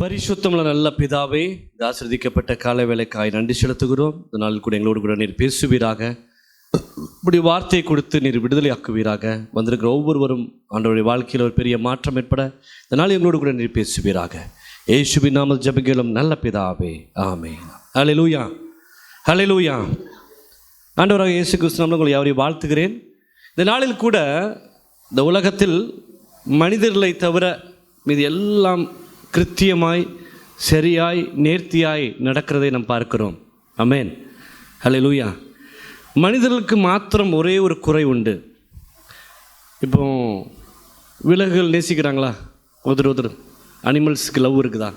பரிசுத்தமுள்ள நல்ல பிதாவே, இந்த ஆசீர்வதிக்கப்பட்ட காலை வேளைக்காய் நன்றி செலுத்துகிறோம். இந்த நாளில் கூட எங்களோடு கூட நீர் பேசுவீராக, இப்படி வார்த்தையை கொடுத்து நீர் விடுதலை ஆக்குவீராக. வந்திருக்கிற ஒவ்வொருவரும் ஆண்டவருடைய வாழ்க்கையில் ஒரு பெரிய மாற்றம் ஏற்பட இந்த நாள் எங்களோடு கூட நீர் பேசுவீராக. இயேசுவின் நாமத்தில் ஜெபிக்கிறோம் நல்ல பிதாவே, ஆமென். ஹல்லேலூயா, ஹல்லேலூயா. ஆண்டவராக இயேசு கிறிஸ்து நாமத்தில் உங்களை யாவரையும் வாழ்த்துகிறேன். இந்த நாளில் கூட இந்த உலகத்தில் மனிதர்களை தவிர மீது எல்லாம் கிருத்தியமாய், சரியாய், நேர்த்தியாய் நடக்கிறதை நாம் பார்க்கிறோம். ஆமென், ஹல்லேலூயா. மனிதர்களுக்கு மாத்திரம் ஒரே ஒரு குறை உண்டு. இப்போ விலங்குகள் நேசிக்கிறாங்களா? ஒருத்தர் அனிமல்ஸுக்கு லவ் இருக்குதா?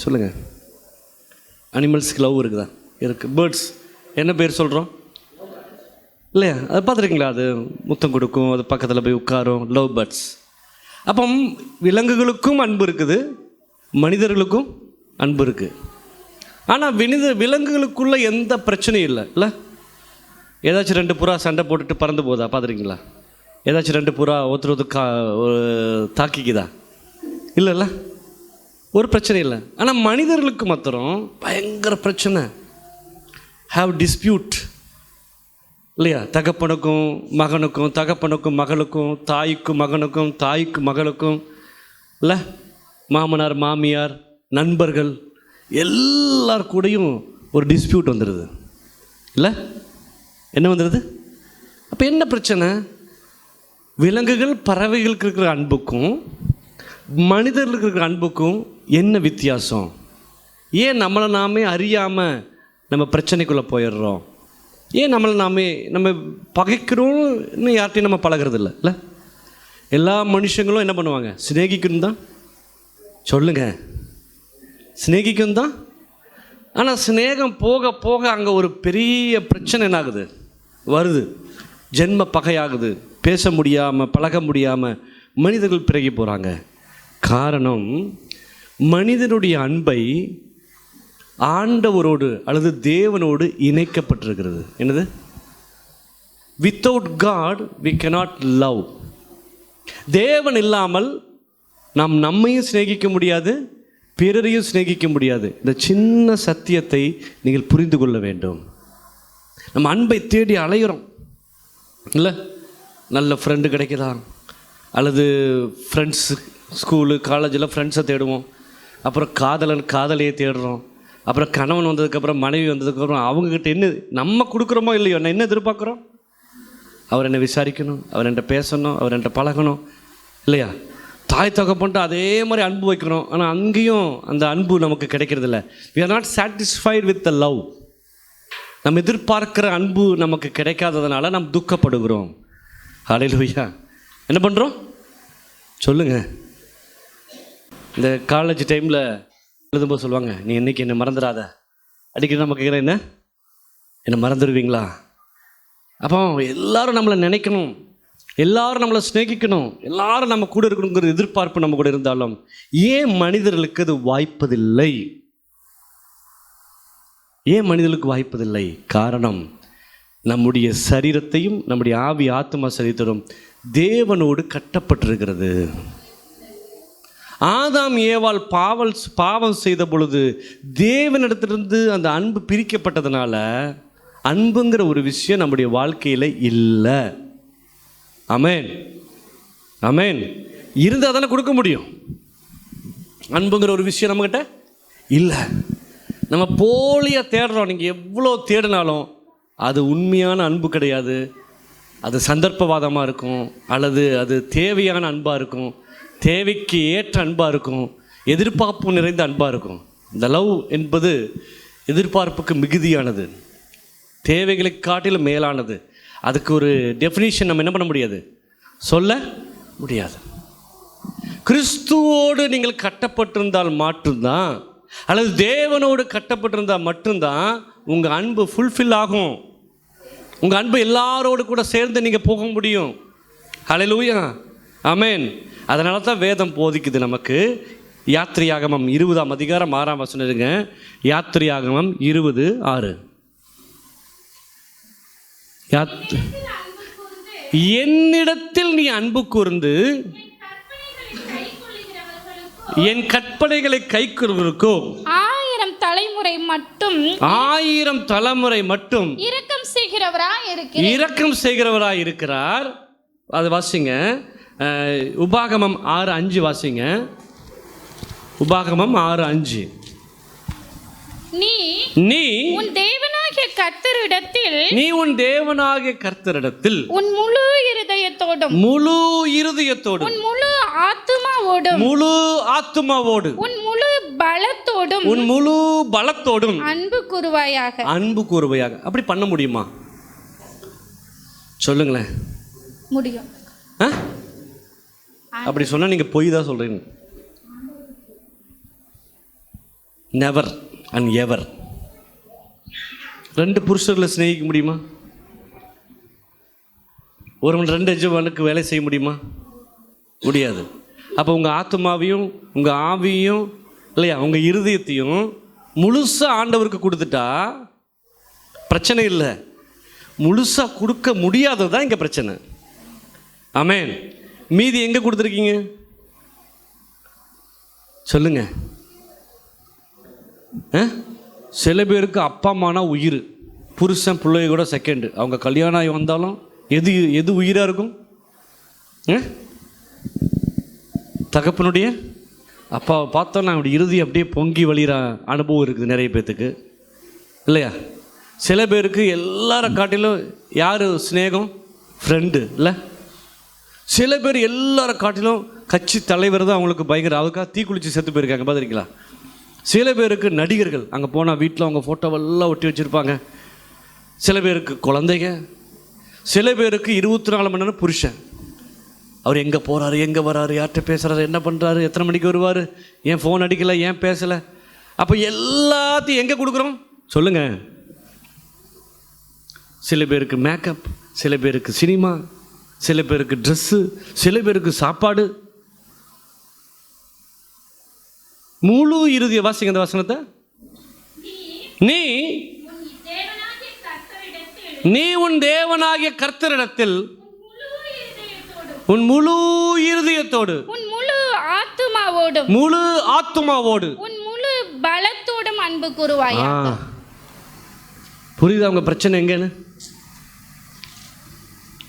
சொல்லுங்கள். அனிமல்ஸுக்கு லவ் இருக்குதா? இருக்குது. பேர்ட்ஸ் என்ன பேர் சொல்கிறோம் இல்லையா? அது பார்த்துருக்கீங்களா? அது முத்தம் கொடுக்கும், அது பக்கத்தில் போய் உட்காரும். Love birds. அப்போ விலங்குகளுக்கும் அன்பு இருக்குது, மனிதர்களுக்கும் அன்பு இருக்குது. ஆனால் விலங்குகளுக்குள்ளே எந்த பிரச்சனையும் இல்லை. ஏதாச்சும் 2 புறா சண்டை போட்டுட்டு பறந்து போகுதா? பார்த்துருக்கீங்களா? ஏதாச்சும் 2 புறா ஒருத்தர் தாக்கிக்குதா? இல்லைல்ல, ஒரு பிரச்சனை இல்லை. ஆனால் மனிதர்களுக்கு மாத்திரம் பயங்கர பிரச்சனை. ஹாவ் டிஸ்பியூட் இல்லையா? தகப்பனுக்கும் மகனுக்கும், தகப்பனுக்கும் மகளுக்கும், தாய்க்கும் மகனுக்கும், தாய்க்கு மகளுக்கும், இல்லை மாமனார் மாமியார் நண்பர்கள் எல்லார் கூடயும் ஒரு டிஸ்பியூட் வந்துடுது. இல்லை என்ன வந்துடுது? அப்போ என்ன பிரச்சனை? விலங்குகள் பறவைகளுக்கு இருக்கிற அன்புக்கும் மனிதர்களுக்கு இருக்கிற அன்புக்கும் என்ன வித்தியாசம்? ஏன் நம்மளை நாமே அறியாமல் நம்ம பிரச்சனைக்குள்ளே போயிடுறோம்? ஏன் நம்ம பகைக்கிறோம்னு யார்ட்டையும் நம்ம பழகிறது இல்லை. எல்லா மனுஷங்களும் என்ன பண்ணுவாங்க? சிநேகிக்கணும் தான். சொல்லுங்கள், சிநேகிக்கணும் தான். ஆனால் சிநேகம் போக போக அங்கே ஒரு பெரிய பிரச்சனை என்னாகுது? வருது. ஜென்ம பகையாகுது. பேச முடியாமல், பழக முடியாமல் மனிதர்கள் பிறகி போகிறாங்க. காரணம், மனிதனுடைய அன்பை ஆண்டவரோடு அல்லது தேவனோடு இணைக்கப்பட்டிருக்கிறது. என்னது? Without God we cannot love. தேவன் இல்லாமல் நாம் நம்மையும் சிநேகிக்க முடியாது, பிறரையும் சிநேகிக்க முடியாது. இந்த சின்ன சத்தியத்தை நீங்கள் புரிந்து கொள்ள வேண்டும். நம்ம அன்பை தேடி அலைகிறோம் இல்லை? நல்ல ஃப்ரெண்டு கிடைக்குதா? அல்லது ஃப்ரெண்ட்ஸு, ஸ்கூலு காலேஜில் ஃப்ரெண்ட்ஸை தேடுவோம். அப்புறம் காதலையே தேடுறோம். அப்புறம் கணவன் வந்ததுக்கப்புறம், மனைவி வந்ததுக்கப்புறம் அவங்கக்கிட்ட என்ன நம்ம கொடுக்குறோமோ இல்லையோ, நான் என்ன எதிர்பார்க்குறோம்? அவர் என்னை விசாரிக்கணும், அவர் என்கிட்ட பேசணும், அவர் என்கிட்ட பழகணும் இல்லையா? தாய் தகப்பன்ட்டு அதே மாதிரி அன்பு வைக்கணும். ஆனால் அங்கேயும் அந்த அன்பு நமக்கு கிடைக்கிறதில்ல. we are not satisfied with the love. நம்ம எதிர்பார்க்குற அன்பு நமக்கு கிடைக்காததுனால நாம் துக்கப்படுகிறோம். ஹல்லேலூயா. என்ன பண்ணுறோம் சொல்லுங்கள். இந்த காலேஜ் டைமில் எழுதும்போது சொல்லுவாங்க, நீ இன்றைக்கி என்னை மறந்துடாத. அடிக்கடி நம்ம கேட்குறேன், என்னை மறந்துடுவீங்களா? அப்போ எல்லோரும் நம்மளை நினைக்கணும், எல்லோரும் நம்மளை ஸ்நேகிக்கணும், எல்லோரும் நம்ம கூட இருக்கணுங்கிற எதிர்பார்ப்பு நம்ம கூட இருந்தாலும் ஏன் மனிதர்களுக்கு அது வாய்ப்பதில்லை? ஏன் மனிதர்களுக்கு வாய்ப்பதில்லை? காரணம், நம்முடைய சரீரத்தையும் நம்முடைய ஆவி ஆத்மா சரீரத்தையும் தேவனோடு கட்டப்பட்டிருக்கிறது. ஆதாம் ஏவாள் பாவம் செய்த பொழுது தேவனிடத்திலிருந்து அந்த அன்பு பிரிக்கப்பட்டதுனால அன்புங்கிற ஒரு விஷயம் நம்முடைய வாழ்க்கையில் இல்லை. ஆமென், ஆமென். இருந்தால் தானே கொடுக்க முடியும். அன்புங்கிற ஒரு விஷயம் நம்மக்கிட்ட இல்லை. நம்ம போலியாக தேடுறோம். நீங்கள் எவ்வளோ தேடினாலும் அது உண்மையான அன்பு கிடையாது. அது சந்தர்ப்பவாதமாக இருக்கும், அல்லது அது தேவையான அன்பாக இருக்கும், தேவைக்கு ஏற்ற அன்பாக இருக்கும், எதிர்பார்ப்பு நிறைந்த அன்பாக இருக்கும். இந்த லவ் என்பது எதிர்பார்ப்புக்கு மிகுதியானது, தேவைகளை காட்டிலும் மேலானது. அதுக்கு ஒரு டெஃபினிஷன் நம்ம என்ன பண்ண முடியாது, சொல்ல முடியாது. கிறிஸ்துவோடு நீங்கள் கட்டப்பட்டிருந்தால் மட்டும்தான், அல்லது தேவனோடு கட்டப்பட்டிருந்தால் மட்டும்தான் உங்கள் அன்பு ஃபுல்ஃபில் ஆகும். உங்கள் அன்பு எல்லாரோடு கூட சேர்ந்து நீங்கள் போக முடியும். ஹல்லேலூயா, ஆமென். அதனால தான் வேதம் போதிக்குது நமக்கு. யாத்திரையாகமம் 20ஆம் அதிகாரம் 6ஆம் வசனம். யாத்திரையாகமம் 20:6. என்னிடத்தில் நீ அன்பு கூர்ந்து என் கற்பனைகளை கைக்கொள்வதற்கோ 1000 தலைமுறை மட்டும் 1000 தலைமுறை மட்டும் இரக்கம் செய்கிறவராய் இருக்கிறார். அது வாசிங்க. உபாகமம் 6:5 வாசிங்க. உபாகமம் 6:5. நீ உன் தேவனாகிய கர்த்தரிடத்தில் உன் முழு இருதயத்தோடும் உன் முழு ஆத்துமாவோடும் உன் முழு பலத்தோடும் அன்பு கூறுவாயாக. அப்படி பண்ண முடியுமா? சொல்லுங்களேன். முடியும். அப்படி சொன்னா நீங்க பொய் தான் சொல்றீங்க. நெவர் அண்ட் எவர். 2 புருஷர்களை சிநேகிக்க முடியுமா? ஒருவன் 2 எஜமானுக்கு வேலை செய்ய முடியுமா? முடியாது. அப்போ உங்கள் ஆத்மாவையும் உங்கள் ஆவியையும் இல்லையா உங்கள் இருதயத்தையும் முழுசாக ஆண்டவருக்கு கொடுத்துட்டா பிரச்சனை இல்லை. முழுசாக கொடுக்க முடியாதது தான் இங்கே பிரச்சனை. ஆமென். மீதி எங்கே கொடுத்துருக்கீங்க சொல்லுங்க. சில பேருக்கு அப்பா அம்மானா உயிர், புருஷன் பிள்ளைய கூட செகண்டு. அவங்க கல்யாணம் ஆகி வந்தாலும் எது உயிராக இருக்கும்? தகப்பனுடைய அப்பாவை பார்த்தோன்னா அப்படி இறுதி அப்படியே பொங்கி வழிகிற அனுபவம் இருக்குது நிறைய பேர்த்துக்கு இல்லையா? சில பேருக்கு எல்லாரை காட்டிலும் யார் ஸ்நேகம்? ஃப்ரெண்டு இல்லை? சில பேர் எல்லாரை காட்டிலும் கட்சி தலைவர் தான் அவங்களுக்கு பயங்கர. அதுக்காக தீக்குளிச்சு செத்து போயிருக்காங்க பார்த்துருக்கீங்களா? சில பேருக்கு நடிகர்கள், அங்கே போனால் வீட்டில் அவங்க ஃபோட்டோவெல்லாம் ஒட்டி வச்சுருப்பாங்க. சில பேருக்கு குழந்தைங்க, சில பேருக்கு 24 மணி நேரம் புருஷன். அவர் எங்கே போகிறாரு, எங்கே வராரு, யார்கிட்ட பேசுகிறாரு, என்ன பண்ணுறாரு, எத்தனை மணிக்கு வருவார், ஏன் ஃபோன் அடிக்கலை, ஏன் பேசலை. அப்போ எல்லாத்தையும் எங்கே கொடுக்குறோம் சொல்லுங்கள்? சில பேருக்கு மேக்கப், சில பேருக்கு சினிமா, சில பேருக்கு ட்ரெஸ்ஸு, சில பேருக்கு சாப்பாடு. முழு இறுதிய வாசிங்க அந்த வசனத்தை. நீ உன் தேவனாகிய கர்த்தரிடத்தில் உன் முழு இருதயத்தோடு உன் முழு ஆத்துமாவோடு உன் முழு பலத்தோடும் அன்பு கூறுவாயாக. புரியுதா உங்க பிரச்சனை எங்கன்னு?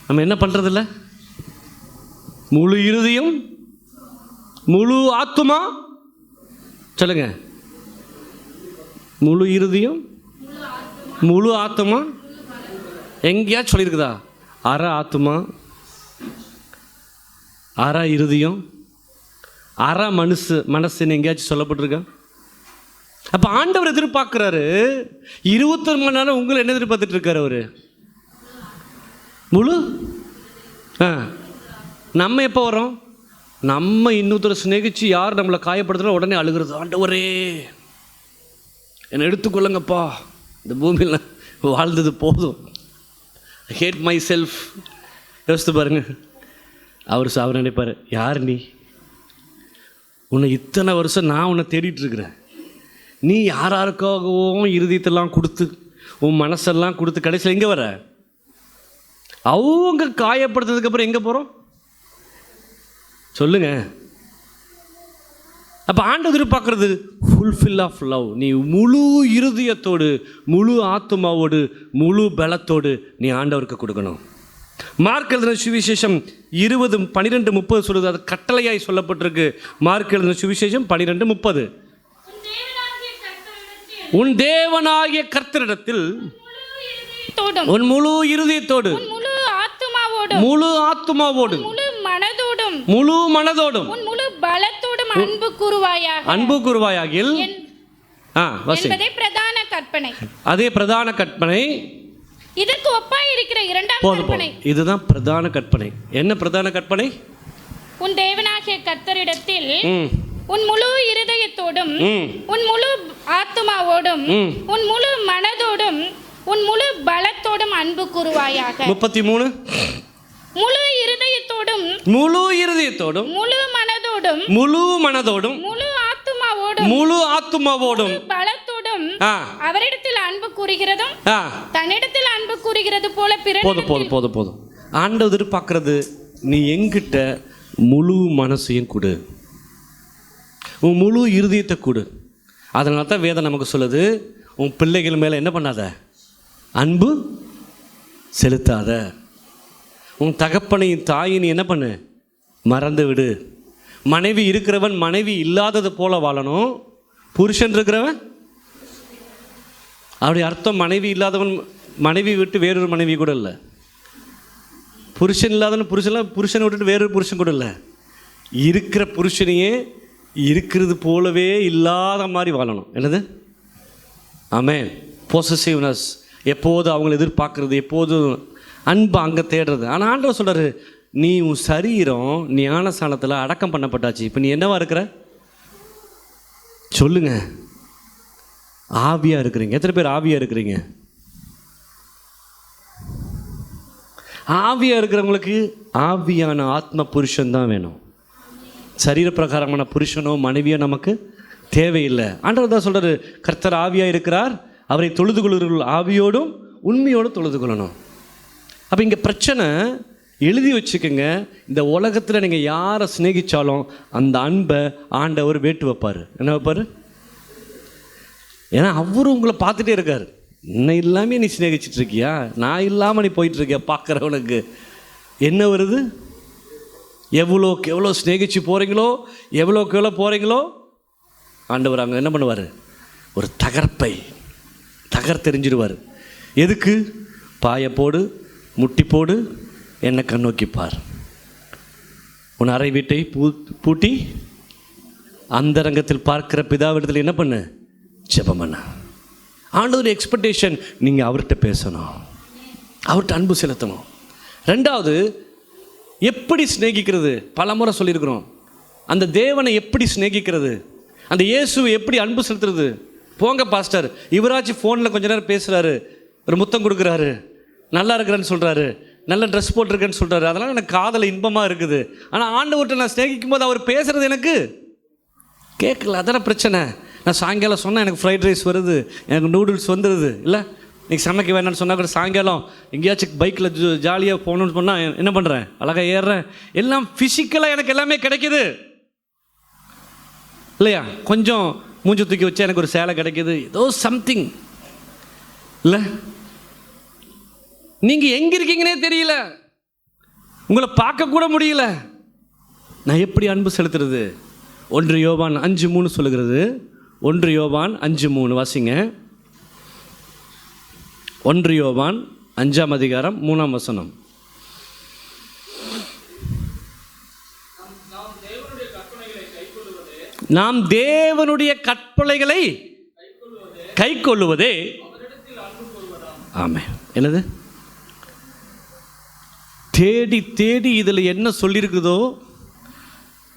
நம்ம என்ன பண்றதில்ல? முழு இருதயம், முழு ஆத்துமா, சொல்லுங்க. முழு இருதயம், முழு ஆத்துமா. எங்கேயாச்சும் சொல்லியிருக்குதா? அரை ஆத்துமா, அரை இருதயம், அரை மனசுன்னு எங்கேயாச்சும் சொல்லப்பட்டிருக்கா? அப்போ ஆண்டவர் எதிர்பார்க்குறாரு 24 மணி நேரம் உங்களை என்ன எதிர்பார்த்துட்டு இருக்காரு அவர்? முழு. நம்ம எப்போ வரோம்? நம்ம இன்னொருத்தரை சிநேகிச்சு யார் நம்மளை காயப்படுத்துனா உடனே அழுகிறது, ஆண்டவரே என்னை எடுத்துக்கொள்ளுங்கப்பா, இந்த பூமியில் வாழ்ந்தது போதும், ஹேட் மை செல்ஃப். யோசித்து பாருங்க. அவர் நினைப்பார், யார் நீ? உன்னை இத்தனை வருஷம் நான் உன்னை தேடிட்டு இருக்கிறேன். நீ யாராருக்காகவும் இருதயத்தெல்லாம் கொடுத்து உன் மனசெல்லாம் கொடுத்து கடைசியில் எங்கே வர? அவங்க காயப்படுத்ததுக்கப்புறம் எங்கே போகிறோம் சொல்லுங்க? அப்போ ஆண்டவர் எதிர்பார்க்கறது ஃபுல்ஃபில் ஆஃப் லவ். நீ முழு இருதயத்தோடு, முழு ஆத்மாவோடு, முழு பலத்தோடு நீ ஆண்டவருக்கு கொடுக்கணும். மார்க் எழுதின சுவிசேஷம் 20:12-30 சொல்லுது. அது கட்டளையாய் சொல்லப்பட்டிருக்கு. மார்க் எழுதின சுவிசேஷம் 12:30. உன் தேவனாகிய கர்த்தரிடத்தில் உன் முழு இருதயத்தோடு, முழு ஆத்துமாவோடும், முழு மனதோடும், முழு பலத்தோடும் அன்பு கூறுவாயாகில் என்பதே பிரதான கற்பனை. அதே பிரதான கற்பனை. இதற்கு ஒப்பாய் இருக்கிற இரண்டாவது கற்பனை. இதுதான் பிரதான கற்பனை. என்ன பிரதான கற்பனை? உன் தேவனாகிய கர்த்தரிடத்தில் உன் முழு இருதயத்தோடும், உன் முழு ஆத்துமாவோடும், உன் முழு மனதோடும், உன் முழு பலத்தோடும் அன்பு கூறுவாயாக. 33. முழு இருதயத்தோடும், முழு இருதயத்தோடும், முழு மனதோடும், முழு மனதோடும், முழு ஆத்துமாவோடும், முழு ஆத்துமாவோடும், பலத்தோடும் அவரிடத்தில் அன்பு கூறுகிறதும் தன்னிடத்தில் அன்பு கூறுகிறது போல போதும். ஆண்டவர் எதிர்பார்க்கிறது நீ என்கிட்ட முழு மனசையும் கொடு, உன் முழு இருதயத்தை கொடு. அதனால தான் வேதம் நமக்கு சொல்லுது, உன் பிள்ளைகள் மேலே என்ன பண்ணாத, அன்பு செலுத்தாத. உன் தகப்பனையும் தாயின் என்ன பண்ணு, மறந்து விடு. மனைவி இருக்கிறவன் மனைவி இல்லாதது போல வாழணும். புருஷன் இருக்கிறவன், அப்படி அர்த்தம் மனைவி இல்லாதவன் மனைவி விட்டு வேறொரு மனைவி கூட இல்லை. புருஷன் இல்லாதவன் புருஷனை விட்டுட்டு வேறொரு புருஷன் கூட இல்லை. இருக்கிற புருஷனையே இருக்கிறது போலவே இல்லாத மாதிரி வாழணும். என்னது? ஆமென். பொசசிவ்னஸ், எப்போது அவங்களை எதிர்பார்க்கறது, எப்போதும் அன்பு அங்கே தேடுறது. ஆனால் ஆண்டவர் சொல்கிறாரு, நீ உன் சரீரம் ஞானஸ்தானத்தில் அடக்கம் பண்ணப்பட்டாச்சு. இப்போ நீ என்னவா இருக்கிற சொல்லுங்க? ஆவியாக இருக்கிறீங்க. எத்தனை பேர் ஆவியாக இருக்கிறீங்க? ஆவியாக இருக்கிறவங்களுக்கு ஆவியான ஆத்ம புருஷன் தான் வேணும். சரீர பிரகாரமான புருஷனோ மனைவியோ நமக்கு தேவையில்லை. ஆண்டவர் தான் சொல்கிறாரு, கர்த்தர் ஆவியாக இருக்கிறார், அவரை தொழுது கொள்கிறவர்கள் ஆவியோடும் உண்மையோடு தொழுது கொள்ளணும். அப்போ இங்கே பிரச்சனை, எழுதி வச்சுக்கோங்க, இந்த உலகத்தில் நீங்கள் யாரை சிநேகித்தாலும் அந்த அன்பை ஆண்டவர் வேட்டு வைப்பார். என்ன வைப்பார்? ஏன்னா அவரும் உங்களை பார்த்துட்டே இருக்கார். என்ன இல்லாமல் நீ சிநேகிச்சிட்டு இருக்கியா, நான் இல்லாமல் நீ போயிட்டுருக்கியா, பார்க்குறவனுக்கு என்ன வருது? எவ்வளோக்கு எவ்வளோ சிநேகிச்சு போகிறீங்களோ, எவ்வளோக்கு எவ்வளோ போகிறீங்களோ, ஆண்டவர் அங்கே என்ன பண்ணுவார்? ஒரு தகர்த்தெறிஞ்சிடுவார். எதுக்கு? பாயை போடு, முட்டி போடு, என்னை கண்ணோக்கிப்பார். உன் அறை வீட்டை பூட்டி அந்தரங்கத்தில் பார்க்கிற பிதாவிடத்தில் என்ன பண்ணு? ஜெபம் பண்ண. ஆண்டவர் எக்ஸ்பெக்டேஷன், நீங்கள் அவர்கிட்ட பேசணும், அவர்கிட்ட அன்பு செலுத்தணும். ரெண்டாவது, எப்படி சிநேகிக்கிறது? பல முறை சொல்லியிருக்கிறோம். அந்த தேவனை எப்படி சிநேகிக்கிறது, அந்த இயேசுவை எப்படி அன்பு செலுத்துறது? போங்க பாஸ்டர், இவராச்சும் ஃபோனில் கொஞ்ச நேரம் பேசுகிறாரு, ஒரு முத்தம் கொடுக்குறாரு, நல்லா இருக்கிறேன்னு சொல்கிறாரு, நல்ல ட்ரெஸ் போட்டிருக்கேன்னு சொல்கிறாரு, அதெல்லாம் எனக்கு காதல் இன்பமாக இருக்குது. ஆனால் ஆண்டவர்கிட்ட நான் சிநேகிக்கும் போது அவர் பேசுகிறது எனக்கு கேட்கல. அதான பிரச்சனை. நான் சாயங்காலம் சொன்னால் எனக்கு ஃப்ரைட் ரைஸ் வருது, எனக்கு நூடுல்ஸ் வந்துடுது. இல்லை இன்றைக்கி சமைக்க வேணான்னு சொன்னால் கூட சாயங்காலம் எங்கேயாச்சும் பைக்கில் ஜாலியாக போகணுன்னு சொன்னால் என்ன பண்ணுறேன்? அழகாக ஏறுறேன். எல்லாம் ஃபிசிக்கலாக எனக்கு எல்லாமே கிடைக்கிது இல்லையா? கொஞ்சம் மூஞ்சி தூக்கி வச்சா எனக்கு ஒரு சேலை கிடைக்கிது, ஏதோ சம்திங். இல்லை நீங்கள் எங்கே இருக்கீங்கன்னே தெரியல, உங்களை பார்க்கக்கூட முடியல. நான் எப்படி அன்பு செலுத்துறது? 1 யோவான் 5:3 சொல்லுகிறது. 1 யோவான் 5:3 வாசிங்க. 1 யோவான் 5ஆம் அதிகாரம் 3ஆம் வசனம். நாம் தேவனுடைய கற்பனைகளை கைக்கொள்ளுவதே. ஆமென். என்னது? தேடி தேடி இதில் என்ன சொல்லியிருக்குதோ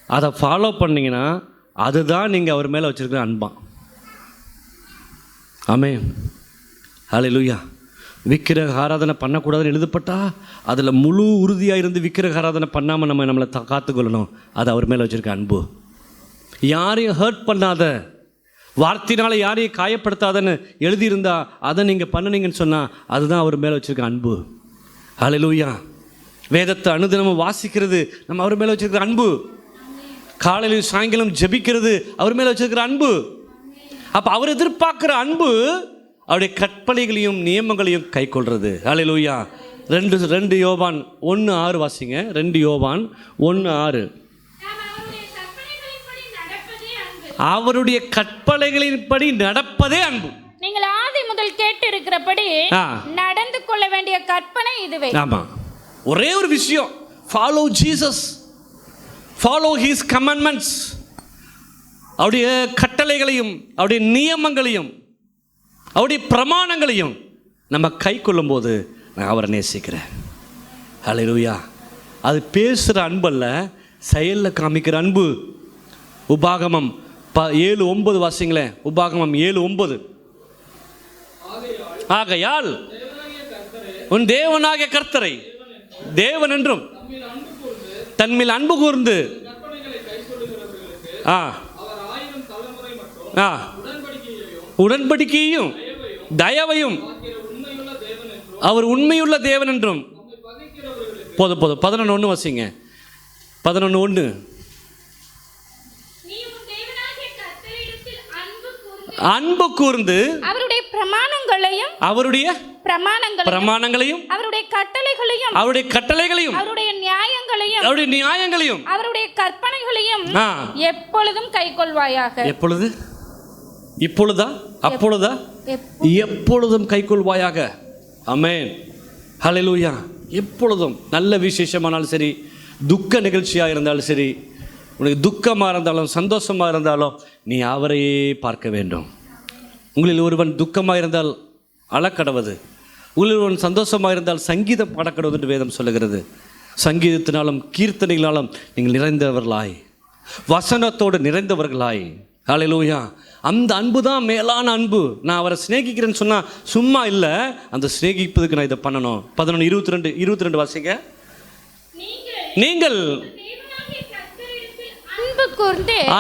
அதை ஃபாலோ பண்ணிங்கன்னா அதுதான் நீங்கள் அவர் மேலே வச்சுருக்கிற அன்பான். ஆமென். ஹல்லேலூயா. விக்கிரக ஆராதனை பண்ணக்கூடாதுன்னு எழுதப்பட்டா அதில் முழு உறுதியாக இருந்து விக்கிரக ஆராதனை பண்ணாமல் நம்மளை காத்துக்கொள்ளணும். அது அவர் மேலே வச்சுருக்க அன்பு. யாரையும் ஹர்ட் பண்ணாத, வார்த்தையினால யாரையும் காயப்படுத்தாதன்னு எழுதியிருந்தா அதை நீங்கள் பண்ணினீங்கன்னு சொன்னால் அதுதான் அவர் மேலே வச்சுருக்க அன்பு. ஹல்லேலூயா. வேதத்தை அனுதினமும் வாசிக்கிறது நம்ம அவர் மேலே வச்சுருக்கிற அன்பு. காலையில் சாயங்காலம் ஜெபிக்கிறது அவர் மேலே வச்சிருக்கிற அன்பு. அப்போ அவர் எதிர்பார்க்குற அன்பு அவருடைய கற்பனைகளையும் நியமங்களையும் கை கொள்வது. ஹல்லேலூயா. 2 யோவான் 1:6 வாசிங்க. 2 யோவான் 1:6. அவருடைய கற்பனைகளின்படி நடப்பதே அன்பு. நீங்கள் ஆதி முதல் கேட்டு இருக்கிறபடி நடந்து கொள்ள வேண்டிய கற்பனை இதுவே. ஆமாம். ஒரே ஒரு விஷயம், follow Jesus, follow his commandments. அவருடைய கட்டளைகளையும் அவருடைய நியமங்களையும் அவருடைய பிரமாணங்களையும் நம்ம கை கொள்ளும்போது நான் அவரை நேசிக்கிறேன். ஹல்லேலூயா. அது பேசுகிற அன்பல்ல, செயலில் காமிக்கிற அன்பு. உபாகமம் 7:9 வாசிங்களேன். உபாகமம் 7:9. ஆகையால் உன் தேவனாகிய கர்த்தரை தேவன் என்றும் தன்மேல் அன்பு கூர்ந்து உடன்படிக்கையையும் தயவையும் அவர் உண்மையுள்ள தேவன் என்றும். போதும் 11:1 வாசிங்க. 11:1. அன்பு கூர்ந்து அவருடைய பிரமாணங்களையும் அவருடைய கட்டளைகளையும் அவருடைய நியாயங்களையும் அவருடைய கற்பனைகளையும் எப்பொழுதும் கைக்கொள்வாயாக. எப்பொழுது? இப்பொழுதா? அப்பொழுதா? எப்பொழுதும் கைக்கொள்வாயாக. ஆமென். ஹல்லேலூயா. எப்பொழுதும். நல்ல விசேஷமானாலும் சரி, துக்க நிகழ்ச்சியாக இருந்தாலும் சரி, உனக்கு துக்கமாக இருந்தாலும் சந்தோஷமாக இருந்தாலும் நீ அவரையே பார்க்க வேண்டும். உங்களில் ஒருவன் துக்கமாக இருந்தால் அழக்கடவது, உங்களில் ஒருவன் சந்தோஷமாக இருந்தால் சங்கீதம் பாடக்கடவது என்று வேதம் சொல்லுகிறது. சங்கீதத்தினாலும் கீர்த்தனைகளாலும் நீங்கள் நிறைந்தவர்களாய், வசனத்தோடு நிறைந்தவர்களாய். ஹல்லேலூயா. அந்த அன்பு தான் மேலான அன்பு. நான் அவரை சிநேகிக்கிறேன்னு சொன்னால் சும்மா இல்லை, அந்த சிநேகிப்பதுக்கு நான் இதை பண்ணணும். 11:22 வாசிங்க. நீங்கள்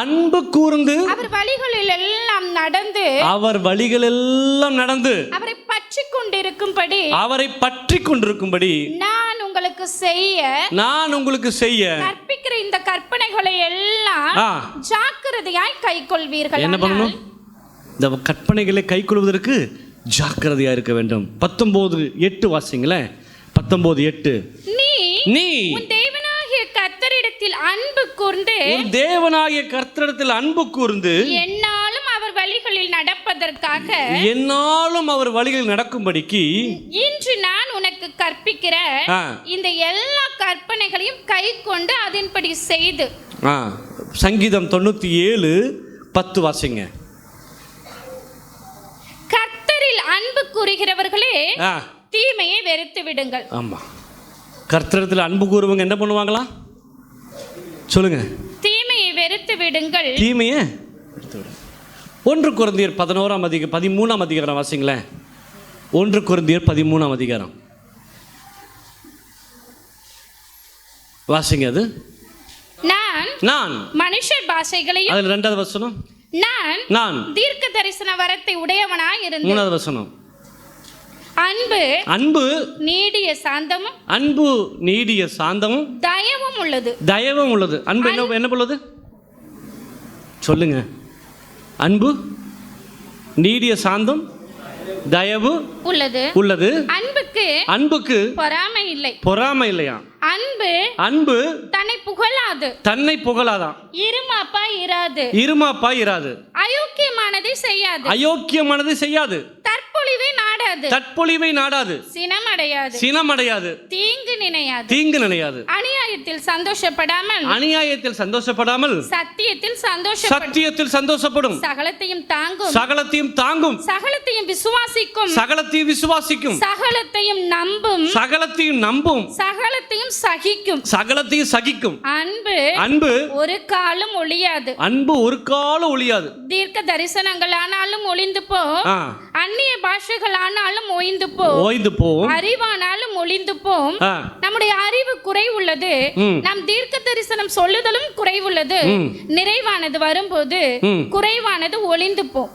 அன்பு கூர்ந்து அவர் வழிகளில் எல்லாம் நடந்து அவரை பற்றி கொண்டிருக்கும்படி நான் உங்களுக்கு செய்ய கற்பிக்கிற இந்த கற்பனைகளை எல்லாம் ஜாக்கிரதையாய் கைக்கொள்வீர்கள். என்ன பண்ணணும்? இந்த கற்பனைகளை கைக்கொள்வதற்கு ஜாக்கிரதையா இருக்க வேண்டும். 19:8 வாசிங்களேன். 19:8. நீ கர்த்தரிடத்தில் அன்பு கூர்ந்து என்னாலும் அவர் வழிகளில் நடக்கும்படிக்கு இன்று நான் உனக்கு கற்பிக்கிற இந்த எல்லா கற்பனைகளையும் கைக்கொண்டு அதன்படி செய்து. சங்கீதம் 97:10 வாசிங்க. கர்த்தரில் அன்பு கூறுகிறவர்களே தீமையை வெறுத்து விடுங்கள். ஆமா, கர்த்தரிடத்தில் அன்பு கூறுவங்க என்ன பண்ணுவாங்களா? சொல்லுங்க. தீமையை வெறுத்து விடுங்கள். 1 கொரிந்தியர் 13ஆம் அதிகாரம் வாசிங்களேன். 1 கொரிந்தியர் 13ஆம் அதிகாரம் வாசிங்க. அது நான் மனுஷர் பாஷைகளையும், அதுல 2வது வசனம், நான் தீர்க்க தரிசன வரத்தை உடையவனாய் இருந்தேன். 3வது வசனம், அன்பு நீடிய சாந்தமும் தயவும் உள்ளது. அன்பு என்ன உள்ளது? சொல்லுங்க. அன்பு நீடிய சாந்தம் தயவு உள்ளது. அன்புக்கு பொறாமை இல்லையா? அன்பு தன்னை புகழாதான். இருமாப்பா இராது. அயோக்கியமானதை செய்யாது. தற்பொழிவை நாடாது. சினமடையாது. தீங்கு நினையாது. அநியாயத்தில் சந்தோஷப்படாமல் சத்தியத்தில் சந்தோஷப்படும். சகலத்தையும் தாங்கும். சகலத்தையும் விசுவாசிக்கும். சகலத்தையும் நம்பும். சகலத்தையும் சகிக்கும். அன்பு ஒரு காலம் ஒழியாது. தீர்க்க தரிசனங்கள் ஆனாலும் ஒளிந்து போ, அந்நிய பாஷைகள் ஆனாலும் ஓய்ந்து போம், அறிவானாலும் ஒளிந்து போம். நம்முடைய அறிவு குறைவுள்ளது, நம் தீர்க்க தரிசனம் சொல்லுதலும் குறைவுள்ளது. நிறைவானது வரும்போது குறைவானது ஒளிந்து போம்.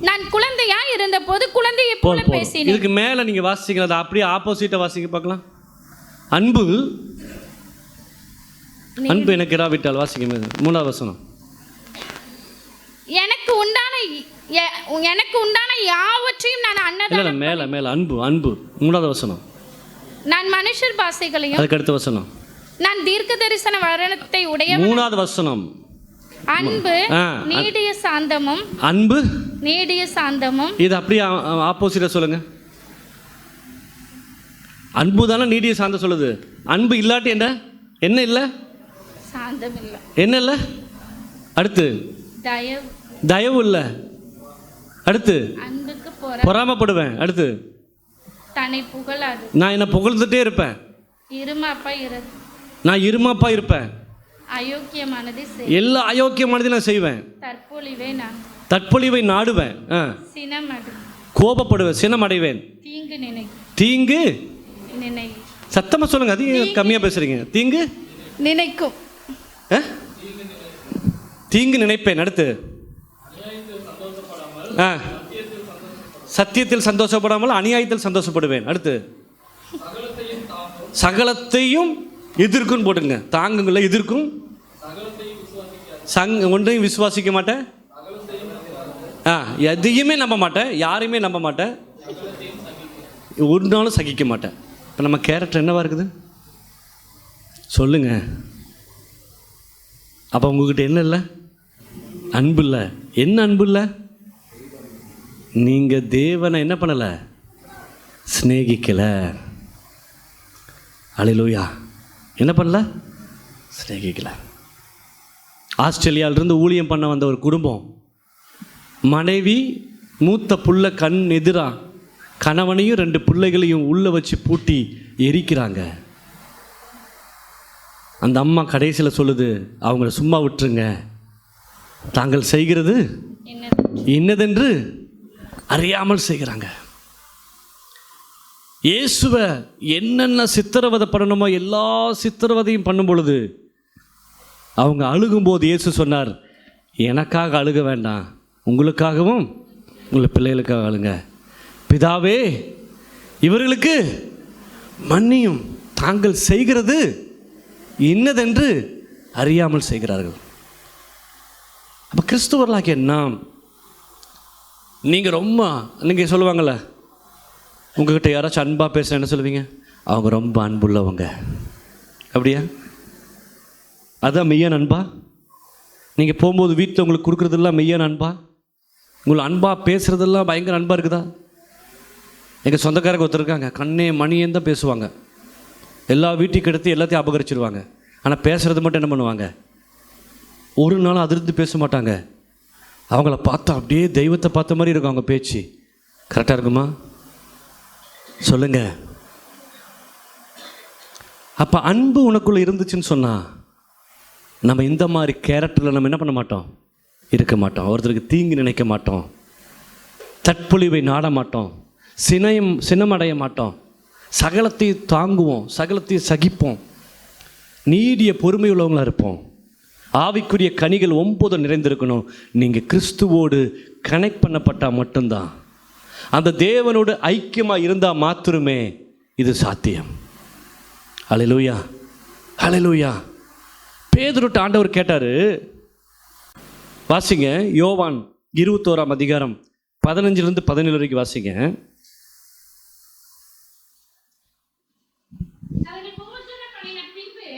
நான் குழந்தையா இருந்த போது குழந்தையை போல பேசினேன். இதுக்கு மேல நீங்க வாசிக்கிறது அப்படியே ஆப்போசிட்டா வாசிக்க பார்க்கலாம். அன்பு எனக்கு இராவிட்டால் வாசிக்க. 3வது வசனம், எனக்கு உண்டான யாவற்றையும் நான் அன்னதானம். மேல அன்பு 3வது வசனம், நான் மனுஷர் பாஷைகளையும். அதுக்கு அடுத்த வசனம், நான் தீர்க்க தரிசன வரத்தை உடையவன். 3வது வசனம், அன்பு நீடிய சாந்தமும். இது அப்படியே ஆப்போசிட்டா சொல்லுங்க. அன்பு தானே நீடிய சாந்தம் சொல்லுது. அன்பு இல்லாட்டி என்ன இல்ல? சாந்தம் இல்ல. என்ன இல்ல? அடுத்து தயவு இல்ல. அடுத்து பொறாமப்படுவேன். அடுத்து தன்னை புகழாது. நான் என்ன புகழ்ந்துட்டே இருப்பேன். நான் இருமாப்பா இருப்பேன். எல்லா அயோக்கியமானதையும் நான் செய்வேன். தற்பொழிவை நாடுவேன். கோபப்படுவேன். சினம் அடைவேன். தீங்கு சத்தமா சொல்லுங்க. அதிகம் கம்மியா பேசுறீங்க. தீங்கு நினைப்பேன். அடுத்து சத்தியத்தில் சந்தோஷப்படாமல் அநியாயத்தில் சந்தோஷப்படுவேன். அடுத்து சகலத்தையும் எதிர்க்கும் போட்டுங்க. தாங்குங்கள எதிர்க்கும். ஒன்றையும் விசுவாசிக்க மாட்டேன். எதையுமே நம்ப மாட்டேன், யாரையுமே நம்ப மாட்டேன், ஒரு நாளும் சகிக்க மாட்டேன். இப்போ நம்ம கேரக்டர் என்னவா இருக்குது சொல்லுங்க? அப்போ உங்ககிட்ட என்ன இல்லை? அன்பு இல்லை. என்ன அன்பு இல்லை? நீங்கள் தேவனை என்ன பண்ணலை? சிநேகிக்கலை. அல்லேலூயா. என்ன பண்ணல? சிநேகிக்கலை. ஆஸ்திரேலியாவிலிருந்து ஊழியம் பண்ண வந்த ஒரு குடும்பம், மனைவி மூத்த புள்ள கண் எதிராக கணவனையும் 2 பிள்ளைகளையும் உள்ளே வச்சு பூட்டி எரிக்கிறாங்க. அந்த அம்மா கடைசியில் சொல்லுது, அவங்கள சும்மா விட்டுருங்க, தாங்கள் செய்கிறது என்னதென்று அறியாமல் செய்கிறாங்க. இயேசுவை என்னென்ன சித்திரவதை பண்ணணுமோ எல்லா சித்திரவதையும் பண்ணும் பொழுது அவங்க அழுகும்போது இயேசு சொன்னார், எனக்காக அழுக வேண்டாம், உங்களுக்காகவும் உங்கள் பிள்ளைகளுக்காக அழுங்க. பிதாவே, இவர்களுக்கு மன்னியும், தாங்கள் செய்கிறது இன்னதென்று அறியாமல் செய்கிறார்கள். அப்போ கிறிஸ்துவர்களாகிய நாம், நீங்கள் சொல்லுவாங்கள்ல, உங்ககிட்ட யாராச்சும் அன்பாக பேச என்ன சொல்லுவீங்க? அவங்க ரொம்ப அன்புள்ளவங்க. அப்படியா? அதான் மெய்யான அன்பா? நீங்கள் போகும்போது வீட்டில் உங்களுக்கு கொடுக்குறதெல்லாம் மெய்யான அன்பா? உங்களை அன்பாக பேசுகிறதெல்லாம் பயங்கர அன்பாக இருக்குதா? எங்கள் சொந்தக்காரங்க ஒருத்தருக்காங்க, கண்ணே மணியேன்னு தான் பேசுவாங்க, எல்லா வீட்டுக்கு எடுத்து எல்லாத்தையும் அபகரிச்சிருவாங்க. ஆனால் பேசுகிறது மட்டும் என்ன பண்ணுவாங்க? ஒரு நாளும் அதிர்ந்து பேச மாட்டாங்க. அவங்கள பார்த்தா அப்படியே தெய்வத்தை பார்த்த மாதிரி இருக்கும் அவங்க பேச்சு. கரெக்டாக இருக்குமா? சொல்லுங்க. அப்போ அன்பு உனக்குள்ளே இருந்துச்சுன்னு சொன்னால் நம்ம இந்த மாதிரி கேரக்டரில் நம்ம என்ன பண்ண மாட்டோம்? இருக்க மாட்டோம். ஒருத்தருக்கு தீங்கு நினைக்க மாட்டோம், தற்பொழிவை நாட மாட்டோம், சினமடைய மாட்டோம், சகலத்தை தாங்குவோம், சகலத்தை சகிப்போம், நீடிய பொறுமை உள்ளவங்களாக இருப்போம். ஆவிக்குரிய கனிகள் 9 நிறைந்திருக்கணும். நீங்கள் கிறிஸ்துவோடு கனெக்ட் பண்ணப்பட்டால் மட்டும்தான், அந்த தேவனோடு ஐக்கியமாக இருந்தால் மாத்திரமே இது சாத்தியம். அல்லேலூயா, அல்லேலூயா. பேதுருட்ட ஆண்டவர் கேட்டார், வாசிங்க யோவான் 21ஆம் அதிகாரம் 15 17 வரைக்கும் வாசிங்க.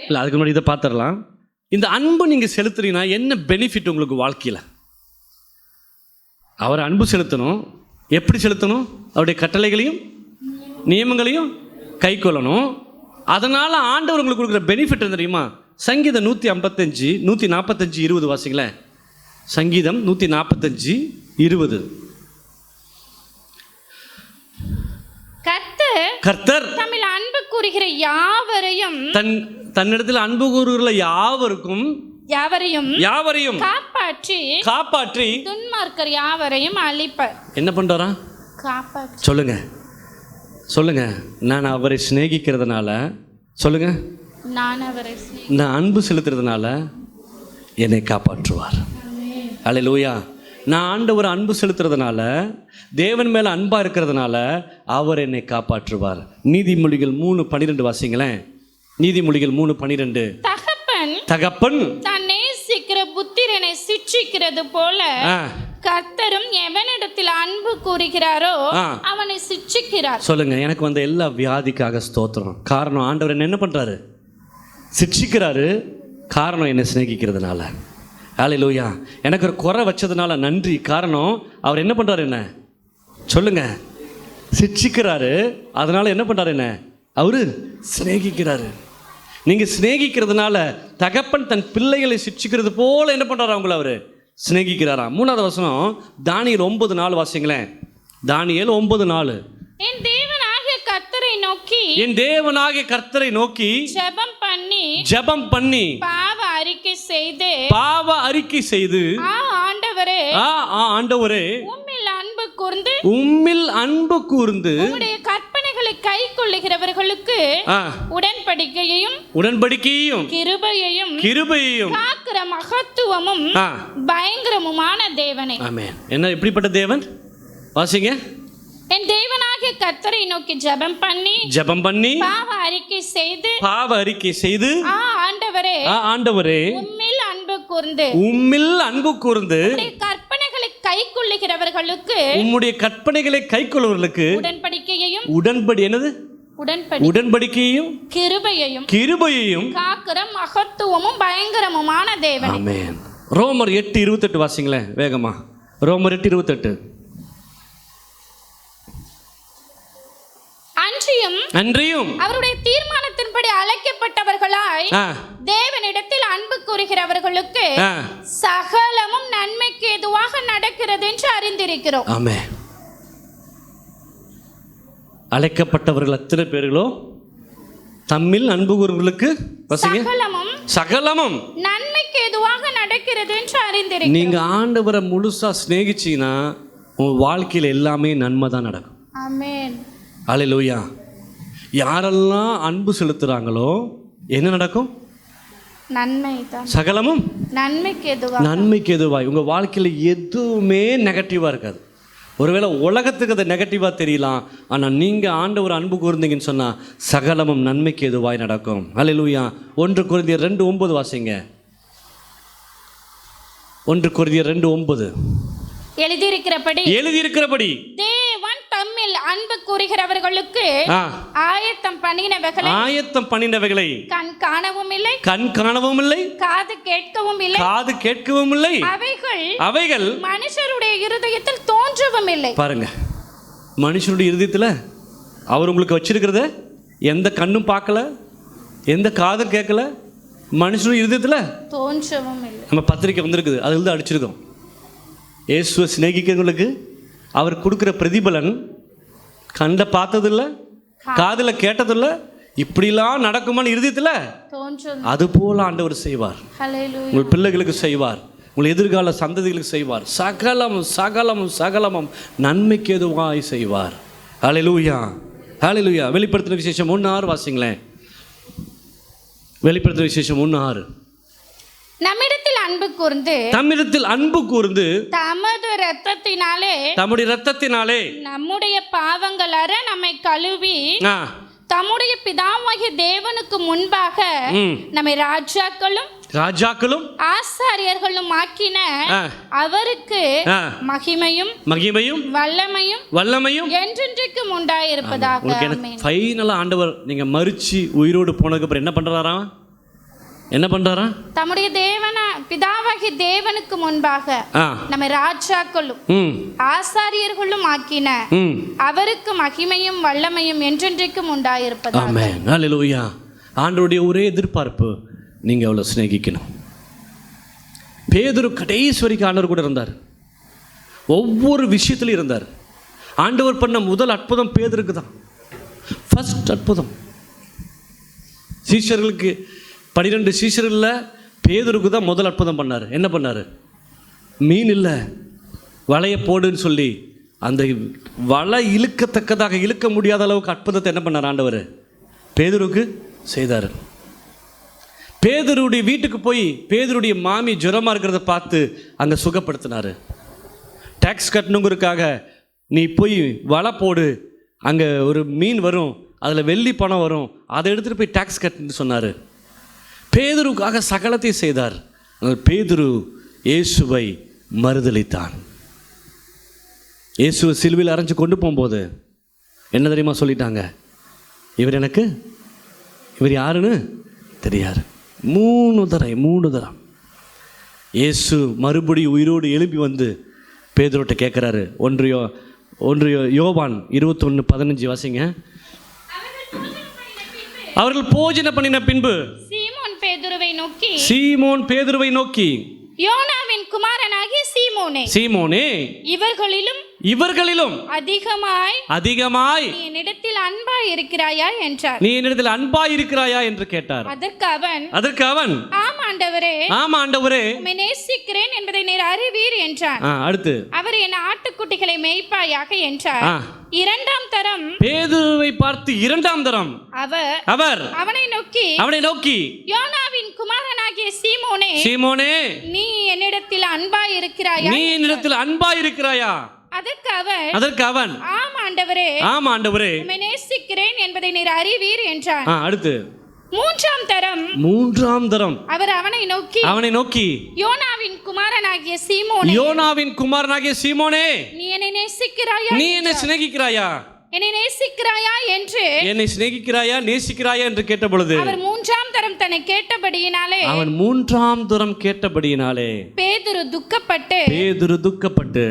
இல்லை, அதுக்கு முன்னாடி இதை பார்த்துடலாம். இந்த அன்பு நீங்கள் செலுத்துறீங்கன்னா என்ன பெனிஃபிட் உங்களுக்கு வாழ்க்கையில்? அவர் அன்பு செலுத்தணும். எப்படி செலுத்தணும்? அவருடைய கட்டளைகளையும் நியமங்களையும் கை கொள்ளணும். அதனால் ஆண்டவர் உங்களுக்கு கொடுக்குற பெனிஃபிட் தெரியுமா? சங்கீதம் 155 145 20 வாசிங்களேன். சங்கீதம் 145 20. கர்த்தர் தம்மில் அன்பு கூறுகிற யாவரையும், தன்னிடத்தில் அன்பு கூறுகிற யாவரையும் காப்பாற்றி துன்மார்க்கர் யாவரையும் அழிப்பார். என்ன பண்றாரா? காப்பாற்றி. சொல்லுங்க. நான் அவரை சிநேகிக்கிறதுனால, சொல்லுங்க, நான் அன்பு செலுத்துறதுனால என்னை காப்பாற்றுவார். அல்லேலூயா. நான் ஆண்டவர் அன்பு செலுத்துறதுனால, தேவன் மேலே அன்பாக இருக்கிறதுனால அவர் என்னை காப்பாற்றுவார். நீதிமொழிகள் 3:12 வாசிங்களேன். நீதிமொழிகள் 3:12. தகப்பன் தான் நேசிக்கிற புத்திரனை சிட்சிக்கிறது போல கர்த்தரும் எவனிடத்தில் அன்பு கூறுகிறாரோ அவனை சிட்சிக்கிறார். சொல்லுங்க. எனக்கு வந்த எல்லா வியாதிக்காக ஸ்தோத்திரம். காரணம், ஆண்டவர் என்ன பண்றாரு? சிட்சிக்கிறாரு. காரணம், என்னை சிநேகிக்கிறதுனால. அல்லேலூயா. எனக்கு ஒரு குறை வச்சதுனால நன்றி. காரணம், அவர் என்ன பண்ணுறாரு? என்ன சொல்லுங்க? சிட்சிக்கிறாரு. அதனால் என்ன பண்ணுறாரு? என்ன அவர் சிநேகிக்கிறாரு. நீங்கள் சிநேகிக்கிறதுனால தகப்பன் தன் பிள்ளைகளை சிட்சிக்கிறது போல என்ன பண்ணுறாரு? அவங்கள அவர் சிநேகிக்கிறாராம். 3வது வசனம் தானியேல் 9:4 வாசிங்களேன். தானியேல் 9:4. என் தேவனாகிய கர்த்தரை நோக்கி ஜெபம் பண்ணி பாவ அறிக்கை செய்து ஆண்டவரே உம்மில் அன்பு கூர்ந்து உம்முடைய கற்பனைகளை கைக்கொள்ளுகிறவர்களுக்கு உடன்படிக்கையையும் கிருபையையும் காக்கிற மகத்துவமும் பயங்கரமுமான தேவனே. ஆமென். என்ன எப்படிப்பட்ட தேவன்? வாசிங்க. என் தேவனாகிய கர்த்தரை நோக்கி ஜெபம் பண்ணி பாவ அறிக்கை செய்து ஆண்டவரே உம்மில் அன்பு கூர்ந்து கற்பனைகளை கைக்கொள்ளுகிறவர்களுக்கு உம்முடைய கற்பனைகளை கைக்கொள்வர்களுக்கு உடன்படிக்கையையும் என்னது உடன்படிக்கையையும் கிருபையையும் காக்கிற மகத்துவமும் பயங்கரமுமான தேவன். ஆமென். ரோமர் 8:28 வாசிங்களேன் வேகமா. ரோமர் 8:28. அன்றியும் அவருடைய தீர்மானத்தின்படி அழைக்கப்பட்டவர்களாய் தேவனிடத்தில் அன்பு கூறுகிறவர்களுக்கு சகலமும் நன்மைக்கு ஏதுவாக நடக்கிறது என்று அறிந்திருக்கிறோம். ஆமென். அழைக்கப்பட்டவர்கள் எத்தனை பேர்களோ தம்மில் அன்பு கூறுவர்களுக்கு சகலமும் நன்மைக்கு ஏதுவாக நடக்கிறது என்று அறிந்திருக்கிறோம். நீங்க ஆண்டவரை முழுசா சிநேகிச்சீங்கன்னா உங்க வாழ்க்கையில் எல்லாமே நன்மை தான் நடக்கும். ஆமென். அல்லேலூயா. யாரெல்லாம் அன்பு செலுத்துறாங்களோ என்ன நடக்கும்? நன்மை தான். சகலமும் நன்மைக்கு எதுவாய். உங்க வாழ்க்கையில் எதுவுமே நெகட்டிவா இருக்காது. ஒருவேளை உலகத்துக்கு அது நெகட்டிவா தெரியலாம், ஆனா நீங்க ஆண்டவர் அன்பு கூர்ந்தீங்கன்னு சொன்னா சகலமும் நன்மைக்கு எதுவாய் நடக்கும். அல்லேலூயா. 1 கொரிந்தியர் 2:9 வாசிங்க. 1 கொரிந்தியர் 2:9 எழுதியிருக்கிறபடி தேவன் தம்மில் அன்பு கூறுகிறவர்களுக்கு ஆயத்தம் பண்ணினவைகளை கண் காணவும் இல்லை காது கேட்கவும் இல்லை அவைகள் மனுஷருடைய இருதயத்தில் தோன்றவும் இல்லை. பாருங்க, மனுஷருடைய இருதயத்தில் அவர் உங்களுக்கு வச்சிருக்கிறத எந்த கண்ணும் பார்க்கல, எந்த காதும் கேட்கல, மனுஷருடைய இருதயத்தில் தோன்றவும் இல்லை. நம்ம பத்திரிக்கை வந்திருக்குது, அதில் தான் அடிச்சிருக்கோம். இயேசுவை சிநேகிக்கிறவங்களுக்கு அவர் கொடுக்குற பிரதிபலன் கண்ட பார்த்ததில்லை, காதில் கேட்டதில்லை, இப்படிலாம் நடக்குமான்னு இருதயத்தில் அது போல ஆண்டவர் செய்வார். உங்கள் பிள்ளைகளுக்கு செய்வார், உங்கள் எதிர்கால சந்ததிகளுக்கு செய்வார். சகலமும் நன்மைக்கு எதுவாய் செய்வார். ஹல்லேலூயா, ஹல்லேலூயா. வெளிப்படுத்தின விசேஷம் 1:6 வாசிங்களேன். வெளிப்படுத்தின விசேஷம் 1:6. நம்மிடத்தில் அன்பு கூர்ந்து தம்முடைய இரத்தத்தினாலே நம்முடைய பாவங்கள் அற நம்மை கழுவி தம்முடைய பிதாவாகிய தேவனுக்கு முன்பாக நம்மை ராஜாக்களும் ஆசாரியர்களும் ஆக்கின அவருக்கு மகிமையும் வல்லமையும் என்றென்றைக்கும் உண்டாயிருப்பதாக. ஃபைனலா ஆண்டவர் நீங்க மரிச்சு உயிரோடு போனதுக்கு அப்புறம் என்ன பண்றாரா? தம்முடைய பிதாவாகிய தேவனுக்கு முன்பாக நம்ம ராஜாக்களும் ஆசாரியர்களும் ஆக்கின அவருக்கு மகிமையும் வல்லமையும் என்றென்றைக்கும் உண்டாயிருப்பதாக. ஆமென். ஹல்லேலூயா. ஆண்டவருடைய ஒரே எதிர்பார்ப்பு நீங்க அவளை சிநேகிக்கணும். பேதுரு கடைசி வரைக்கும் ஆண்டவர் கூட இருந்தார், ஒவ்வொரு விஷயத்திலும் இருந்தார். ஆண்டவர் பண்ண முதல் அற்புதம் பேதுருக்கு தான், ஃபர்ஸ்ட் அற்புதம். சீஷர்களுக்கு 12 சீஷர்களில் பேதுருக்கு தான் முதல் அற்புதம் பண்ணார். என்ன பண்ணார்? மீன் இல்லை, வலையை போடுன்னு சொல்லி அந்த வலை இழுக்கத்தக்கதாக இழுக்க முடியாத அளவுக்கு அற்புதத்தை என்ன பண்ணார் ஆண்டவர்? பேதுருக்கு செய்தார். பேதுருடைய வீட்டுக்கு போய் பேதுருடைய மாமி ஜுரமாக இருக்கிறத பார்த்து அங்கே சுகப்படுத்தினார். டேக்ஸ் கட்டணுங்கிறதுக்காக நீ போய் வலை போடு, அங்கே ஒரு மீன் வரும், அதில் வெள்ளி பணம் வரும், அதை எடுத்துகிட்டு போய் டேக்ஸ் கட்டுன்னு சொன்னார். பேதுருக்காக சகலத்தை செய்தார். பேதுரு இயேசுவை மறுதலித்தான். இயேசுவை சிலுவையில் அரைஞ்சு கொண்டு போகும்போது என்ன தெரியுமா சொல்லிட்டாங்க? இவர் யாருன்னு தெரியாது. 3 தரம் இயேசு மறுபடி உயிரோடு எழுப்பி வந்து பேதுருட்ட கேட்குறாரு. 1 யோவான் 21:15 வாசிங்க. அவர்கள் போஜன பண்ணின பின்பு சீமோன் பேதுருவை நோக்கி யோனாவின் குமாரனாகிய சீமோனே, இவர்களிலும் அதிகமாய் நீ என்னிடத்தில் அன்பாய் இருக்கிறாயா என்று கேட்டார். அதற்கு அவன் ஆம் ஆண்டவரே உம்மை நேசிக்கிறேன் என்பதை நீர் அறிவீர் என்றான். அடுத்து அவர் என் ஆட்டுக்குட்டிகளை மேய்ப்பாயாக என்றார். 2ஆம் தரம் பேதுருவை பார்த்து 2ஆம் தரம் அவர் அவனை நோக்கி யோனாவின் குமாரனாகிய சீமோனே நீ என்னிடத்தில் அன்பாய் இருக்கிறாயா? அதற்கு அவன் ஆம் ஆண்டவரே உம்மை நேசிக்கிறேன் என்பதை நீர் அறிவீர் என்றான். அடுத்து மூன்றாம் தரம் அவர் அவனை நோக்கி யோனாவின் குமாரனாகிய சீமோனே நீ என்னை நேசிக்கிறாயா, நீ என்னை சிநேகிக்கிறாயா, என்னை நேசிக்கிறாயா என்று என்னை சிநேகிக்கிறாயா நேசிக்கிறாயா என்று கேட்ட பொழுது அவர் மூன்றாம் தரம் தன்னை கேட்டபடியினாலே அவன் மூன்றாம் தரம் கேட்டபடியினாலே பேதுரு துக்கப்பட்டு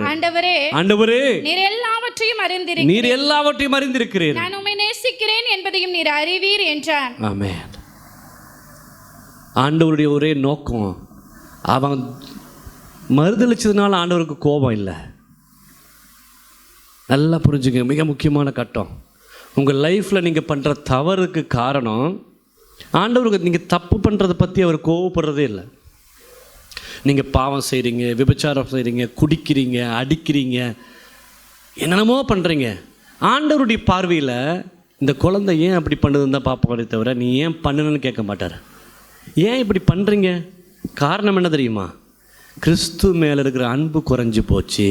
ஆண்டவரே நீர் எல்லாவற்றையும் அறிந்திருக்கிறீர், நான் உம்மை நேசிக்கிறேன் என்பதையும் நீர் அறிவீர் என்றான். ஆமென். ஆண்டவருடைய ஒரே நோக்கம், அவன் மறுதளிச்சதுனால ஆண்டவருக்கு கோபம் இல்லை. நல்லா புரிஞ்சுங்க, மிக முக்கியமான கட்டம். உங்கள் லைஃப்பில் நீங்கள் பண்ணுற தவறுக்கு காரணம் ஆண்டவருக்கு நீங்கள் தப்பு பண்ணுறதை பற்றி அவர் கோவப்படுறதே இல்லை. நீங்கள் பாவம் செய்கிறீங்க, விபச்சாரம் செய்கிறீங்க, குடிக்கிறீங்க, அடிக்கிறீங்க, என்னென்னமோ பண்ணுறீங்க. ஆண்டவருடைய பார்வையில் இந்த குழந்தை ஏன் அப்படி பண்ணுதுன்னு தான் பார்ப்பாரே தவிர நீ ஏன் பண்ணுன்னு கேட்க மாட்டார். ஏன் இப்படி பண்ணுறீங்க, காரணம் என்ன தெரியுமா? கிறிஸ்து மேலே இருக்கிற அன்பு குறைஞ்சி போச்சு.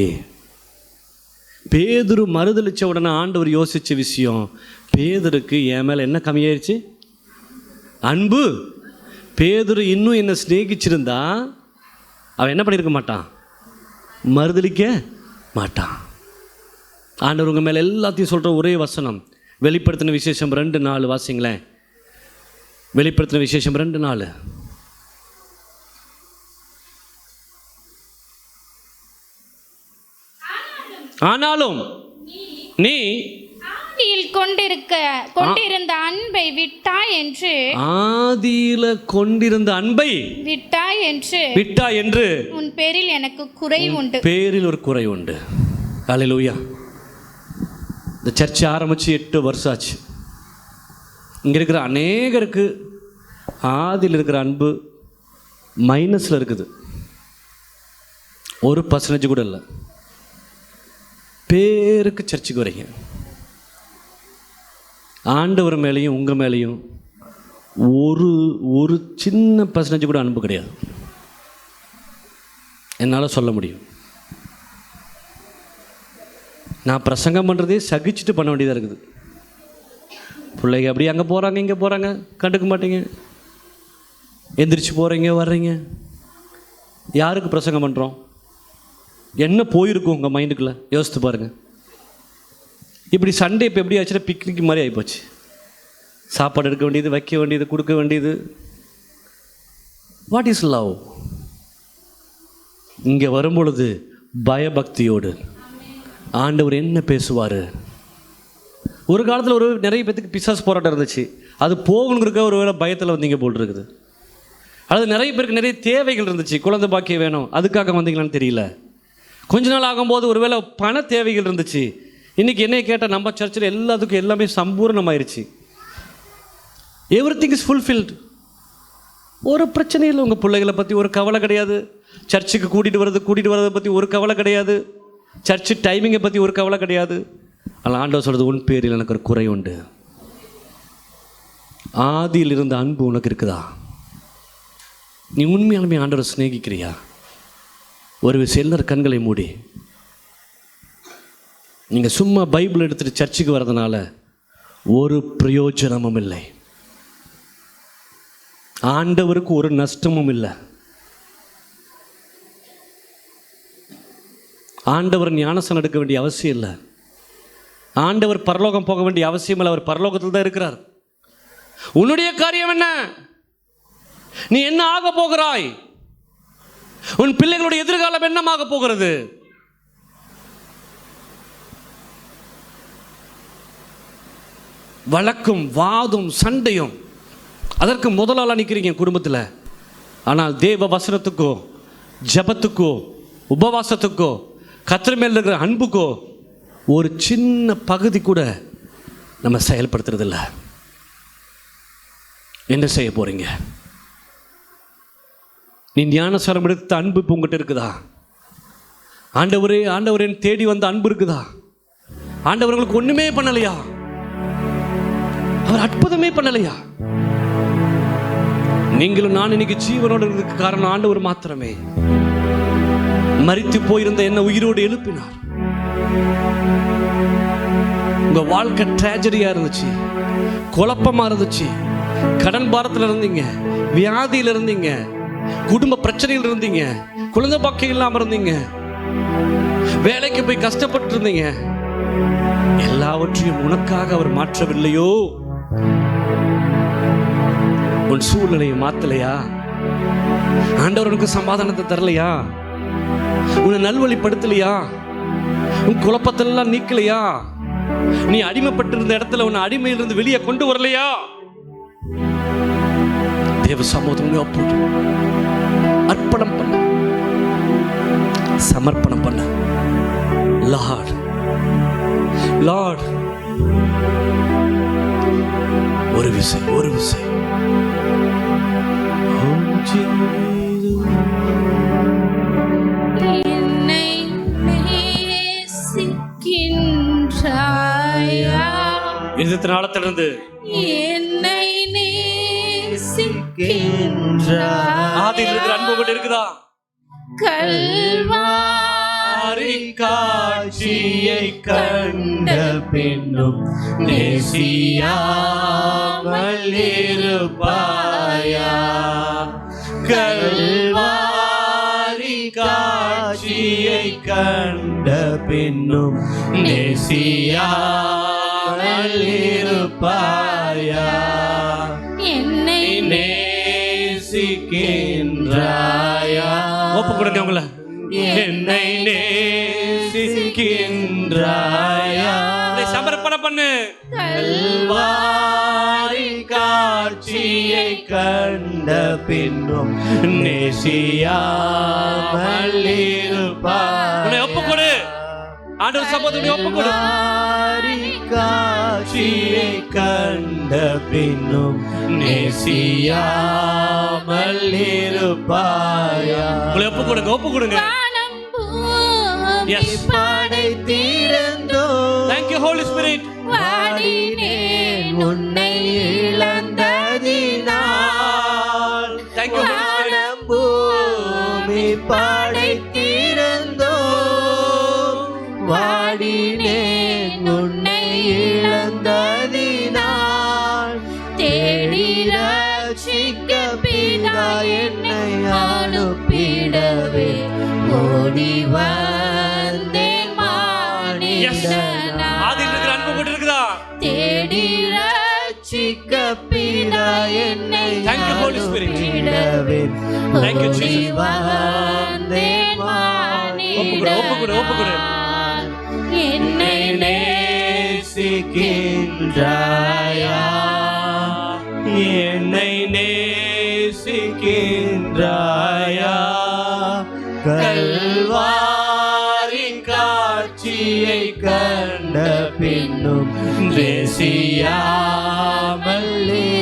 பேதுரு மறுதளிச்ச உடனே ஆண்டவர் யோசித்த விஷயம், பேதுருக்கு என் மேலே என்ன கம்மியாயிருச்சு? அன்பு. பேதுரு இன்னும் என்னை சிநேகிச்சிருந்தா அவன் என்ன பண்ணியிருக்க மாட்டான்? மறுதளிக்க மாட்டான். ஆண்டவர் உங்கள் மேலே எல்லாத்தையும் சொல்கிற ஒரே வசனம் வெளிப்படுத்தின விசேஷம் 2:4 வாசிங்களேன். வெளிப்படுத்தின விசேஷம் 2:4. ஆனாலும் நீ ஆதியில் கொண்டிருந்த அன்பை விட்டாய் என்று விட்டாய் என்று உன் பேரில் எனக்கு குறை உண்டு. பேரில் ஒரு குறை உண்டு. அல்லேலூயா. இந்த சர்ச்சை ஆரம்பித்து 8 வருஷம் ஆச்சு. இங்கே இருக்கிற அநேகருக்கு ஆதியில் இருக்கிற அன்பு மைனஸில் இருக்குது, 1% கூட இல்லை. பேருக்கு சர்ச்சுக்கு வரீங்க, ஆண்டவர் மேலேயும் உங்கள் மேலேயும் ஒரு சின்ன % கூட அன்பு கிடையாது. என்னால் சொல்ல முடியும். நான் பிரசங்கம் பண்ணுறதே சகிச்சுட்டு பண்ண வேண்டியதாக இருக்குது. பிள்ளைங்க அப்படியே அங்கே போகிறாங்க இங்கே போகிறாங்க, கண்டுக்க மாட்டீங்க, எந்திரிச்சு போகிறீங்க வர்றீங்க. யாருக்கு பிரசங்கம் பண்ணுறோம்? என்ன போயிருக்கும் உங்கள் மைண்டுக்குள்ளே யோசித்து பாருங்கள். இப்படி சண்டே இப்போ எப்படி ஆச்சுன்னா பிக்னிக் மாதிரி ஆகிப்போச்சு. சாப்பாடு எடுக்க வேண்டியது, வைக்க வேண்டியது, கொடுக்க வேண்டியது. What is love? இங்கே வரும்பொழுது பயபக்தியோடு ஆண்டவர் என்ன பேசுவார். ஒரு காலத்தில் நிறைய பேத்துக்கு பிசாசு போராட்டம் இருந்துச்சு, அது போகணுங்கிறக்க ஒரு வேளை பயத்தில் வந்தீங்க போல் இருக்குது. அல்லது நிறைய பேருக்கு நிறைய தேவைகள் இருந்துச்சு, குழந்தை பாக்கியம் வேணும், அதுக்காக வந்தீங்களான்னு தெரியல. கொஞ்ச நாள் ஆகும்போது ஒருவேளை பண தேவைகள் இருந்துச்சு. இன்றைக்கி என்னை கேட்டால் நம்ம சர்ச்சில் எல்லாத்துக்கும் எல்லாமே சம்பூர்ணமாயிருச்சு. Everything is fulfilled. ஒரு பிரச்சனையும் இல்லை. உங்கள் பிள்ளைகளை பற்றி ஒரு கவலை கிடையாது, சர்ச்சுக்கு கூட்டிகிட்டு வரதை பற்றி ஒரு கவலை கிடையாது, சர்ச்சு டைமிங்கை பற்றி ஒரு கவலை கிடையாது. ஆனால் ஆண்டவர் சொல்கிறது, உன் பேரில் எனக்கு ஒரு குறை உண்டு. ஆதியில் இருந்த அன்பு உனக்கு இருக்குதா? நீ உண்மையாலுமே ஆண்டவரை சிநேகிக்கிறியா? ஒரு சிலர் கண்களை மூடி நீங்கள் சும்மா பைபிள் எடுத்துகிட்டு சர்ச்சுக்கு வர்றதுனால ஒரு பிரயோஜனமும் இல்லை, ஆண்டவருக்கு ஒரு நஷ்டமும் இல்லை. ஆண்டவர் ஞானஸ்நானம் எடுக்க வேண்டிய அவசியம் இல்லை, ஆண்டவர் பரலோகம் போக வேண்டிய அவசியம் இல்லை. அவர் பரலோகத்தில் தான் இருக்கிறார். உன்னுடைய காரியம் என்ன? நீ என்ன ஆக போகிறாய்? உன் பிள்ளைகளுடைய எதிர்காலம் என்னமாக போகிறது? வழக்கும் வாதும் சண்டையும், அதற்கு முதலாள நிற்கிறீங்க குடும்பத்தில். ஆனால் தேவ வசனத்துக்கோ ஜபத்துக்கோ உபவாசத்துக்கோ கர்த்தர் மேல் இருக்கிற அன்புக்கோ ஒரு சின்ன பகுதி கூட நம்ம செயல்படுத்துறதில்ல. என்ன செய்ய போறீங்க? நீ ஞானஸ்நானம் எடுத்த அன்பு இப்போ உங்ககிட்ட இருக்குதா? ஆண்டவரே தேடி வந்த அன்பு இருக்குதா? ஆண்டவர்களுக்கு ஒண்ணுமே பண்ணலையா? அவர் அற்புதமே பண்ணலையா? நீங்களும் நான் இன்னைக்கு ஜீவனோடு இருக்கிறதுக்கு காரணம் ஆண்டவர் மாத்திரமே. மரித்து போயிருந்த என்ன உயிரோடு எழுப்பினார். உங்க வாழ்க்கை ட்ராஜடியா இருந்துச்சு, குழப்பமா இருந்துச்சு, கடன் பாரத்தில் இருந்தீங்க, வியாதியில் இருந்தீங்க, குடும்ப பிரச்சனையில் இருந்தீங்க, குழந்தை பாக்கியம் இல்லாமல் இருந்தீங்க, வேலைக்கு போய் கஷ்டப்பட்டு இருந்தீங்க. எல்லாவற்றையும் உனக்காக அவர் மாற்றவில்லையோ? உன் சூழ்நிலையை மாத்தலையா? ஆண்டவர் உனக்கு சமாதானத்தை தரலையா? உன்னை நல்வழிப்படுத்தலையா? உன் குழப்பத்தெல்லாம் நீக்கலையா? நீ அடிமைப்பட்டிருந்த இடத்துல உன்னை அடிமையிலிருந்து வெளியே கொண்டு வரலையா? தேவ சமூகத்தை ஒப்புட்டு அர்ப்பணம் பண்ண, சமர்ப்பணம் பண்ண. லார்ட், லார்ட், ஒரு விசை, ஒரு விசை. என்னை நேசிக்கின்றாயா? இருபத்தி நாளத்திலிருந்து என்னை நேசிக்கின்றாயா? ஆதியில் இருக்கிற அன்பு கூட இருக்குதா? கல்வாரி காட்சியை கண்ட பின்னும் நேசியாமல் இருப்பாயா? கல்வாரி காட்சியை கண்ட பின்னும் நேசியாமல் இருப்பாயா? என்னை நேசிக்கின்றாயா? ஒப்பு கொடுங்க உங்களை. என்னை நேசிக்கின்றாயா? சமர்ப்பணம் பண்ணு. கல்வாரி காட்சியை கண்ட பின்னும் நேசியாமல் இருப்பாயா? ஒப்பு கொடு. ஆண்டவர் சமூகத்தை ஒப்பு கொடு. காட்சியை கண்ட பின்னும் நேசியாமல் இருப்பாயா? உங்களை ஒப்பு கொடுங்க, ஒப்பு கொடுங்க. Yes. Thank you, Holy Spirit. உன்னை இழந்ததினால். Thank you, Holy Spirit. பூமி படைத்திருந்தோ வாடினேன் உன்னை இழந்ததினால். தேடி ரட்சிக்க பிதா என்னை அனுப்பிடவே ஓடி வந்தேன் மானிடனாய். ஆதியில் இருக்கிற அன்பு கூட இருக்குதா? தேடி ரட்சிக்க பிதா என்னை Thank you, Holy Spirit. அனுப்பிடவே Thank you, Jesus. ஓடி வந்தேன் மானிடனாய். ஒப்பு கொடு, ஒப்பு கொடு. என்னை நேசிக்கின்றாயா? என்னை நேசிக்கின்றாயா? கல்வாரி காட்சியை கண்ட பின்னும் நேசியாமல்.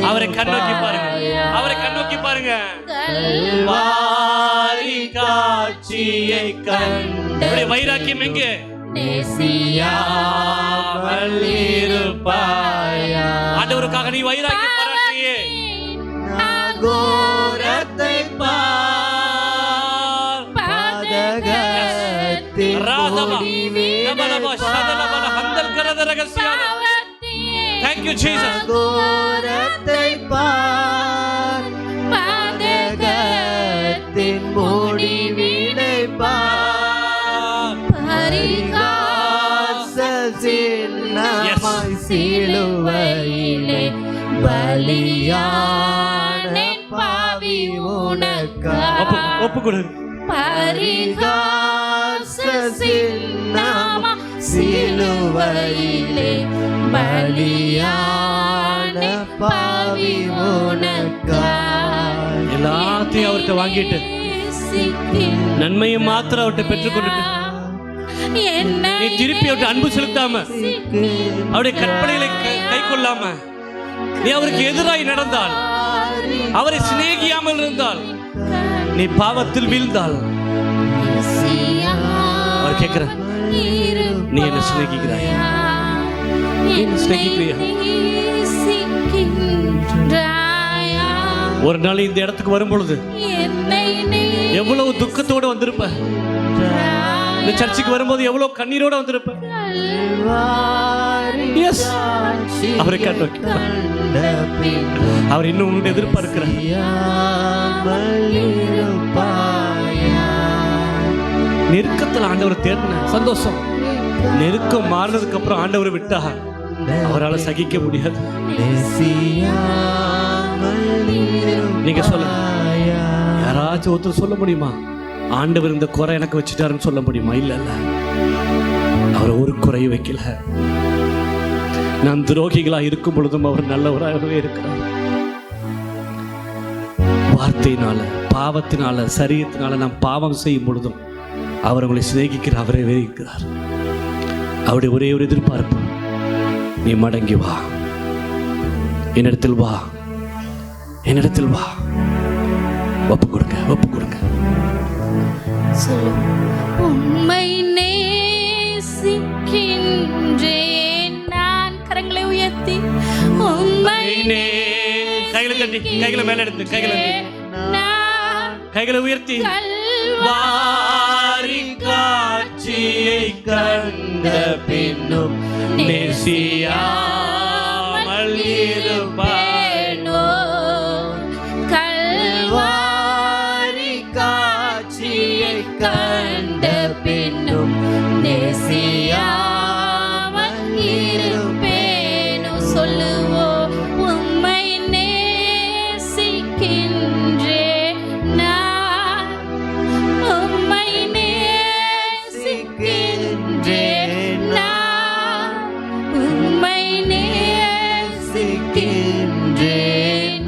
அவரை கண்ணோக்கி பாருங்க, அவரை கண்ணோக்கி பாருங்க. கல்வாரி காட்சியை கண்ட வைராக்கியம் எங்கே? நேசியாமல் இருப்பாயா? ஆண்டவருக்காக நீ வைராக்கியம் பாராட்டியே. கோரத்தை பார், பாதகத்தின் Thank you, Jesus. கோரத்தை பார், பாதகத்தின் முடிவினை பார். பரிகாச சின்னமாய் சிலுவையிலே பலியான பாவி உனக்காக. ஒப்பு கொடு. பரிகாச சின்னமாய் சிலுவையிலே பலியான பாவி உனக்காக. எல்லாத்தையும் அவர்கிட்ட வாங்கிட்டு நன்மையை மாத்திரம் அவர்கிட்ட பெற்றுக்கொண்டு நீ திருப்பி அவர்கிட்ட அன்பு செலுத்தாம, அவருடைய கற்பனைகளை கை கொள்ளாம, நீ அவருக்கு எதிராய் நடந்தால், அவரை சிநேகியாமல் இருந்தால், நீ பாவத்தில் வீழ்ந்தால், அவர் கேட்கிற நீ என்ன சிநேகிக்கிறாய்? நீ என்ன சிநேகிக்கிறியா? ஒரு நாள் இந்த இடத்துக்கு வரும் பொழுது எவ்வளவு துக்கத்தோடு வந்திருப்ப. இந்த சர்ச்சுக்கு வரும்போது எவ்வளவு கண்ணீரோட வந்திருப்ப. அவரை கண்ணோக்கி அவர் இன்னும் உங்களை எதிர்பார்க்கிறார். நெருக்கத்தில் ஆண்டவர் தேடின சந்தோஷம், நெருக்கம் மாறினதுக்கு அப்புறம் ஆண்டவரை விட்டா அவரால் சகிக்க முடியாது. நீங்க சொல்லுங்க, யாராச்சும் ஒருத்தர் சொல்ல முடியுமா ஆண்டவர் இந்த குறை எனக்கு வச்சுட்டாருன்னு சொல்ல முடியுமா? இல்ல இல்ல, அவர் ஒரு குறையும் வைக்கல. நாம் துரோகிகளா இருக்கும் பொழுதும் அவர் நல்லவராகவே இருக்கிறார். வார்த்தையினால, பாவத்தினால, சரீரத்தினால நாம் பாவம் செய்யும் பொழுதும் அவர் உங்களை சிநேகிக்கிற அவரவே இருக்கிறார். அவருடைய ஒரே ஒரு எதிர்பார்ப்பு, நீ மடங்கி வா, என்னிடத்தில் வா, என்னிடத்தில் வா. ஒப்பு கொடுங்க, ஒப்பு கொடுங்க. உம்மை நேசிக்கின்றேன் நான். கரங்களை உயர்த்தி உம்மை கைகளை தட்டி, கைகளை மேல எடுத்து, கைகளை உயர்த்தி. கல்வாரி காட்சியை கண்ட பின்னும் நேசியாமல் இருப்பேனோ. கல்வாரி காட்சியை கண்ட பின்னும் நேசியாமல் இருப்பேனோ. சொல்லுவோம், உம்மை நேசிக்கின்றேன் நான், உம்மை நேசிக்கின்றேன் நான், உம்மை நேசிக்கின்றேன்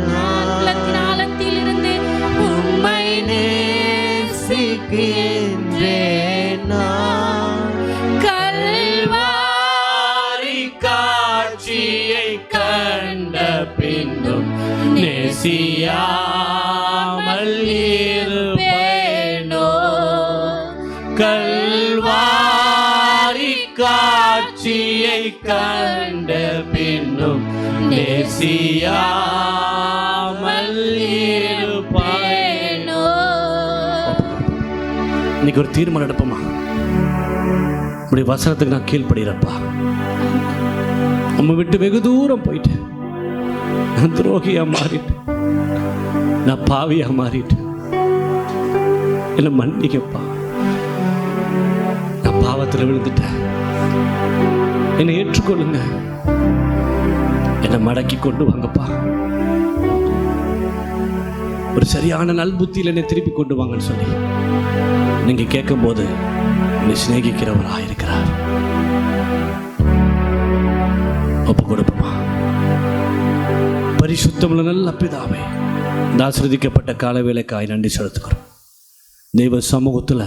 நான். உள்ளத்தின் ஆழத்திலிருந்து உம்மை நேசிக்கின்றேன் நான். கல்வாரி காட்சியை கண்ட பின்னும் நேசியாமல் இருப்பேனோ. கல்வாரி காட்சியை கண்ட பின்னும் நேசியாமல் இருப்பேனோ. இன்னைக்கு ஒரு தீர்மானம் எடுப்போமா? இப்படி வசனத்துக்கு நான் கீழ்ப்படுகிறப்பா, நம்ம விட்டு வெகு தூரம் போயிட்டு, நான் துரோகியா மாறிட்டு, நான் பாவியா மாறிட்டு, என்ன மன்னிக்கப்பா, நான் பாவத்தில் விழுந்துட்டேன், என்னை ஏற்றுக்கொள்ளுங்க, என்னை மடக்கி கொண்டு வாங்கப்பா, ஒரு சரியான நல் புத்தியில் என்னை திருப்பி கொண்டு வாங்கன்னு சொல்லி நீங்க கேட்கும் போது என்னை சிநேகிக்கிறவராக இருக்கிறார். ஒப்பு கொடுப்போமா? பரிசுத்தமுள்ள நல்ல பிதாவே, இந்த ஆசீர்வதிக்கப்பட்ட கால வேளைக்காய் நன்றி செலுத்துக்கிறோம். தெய்வ சமூகத்தில்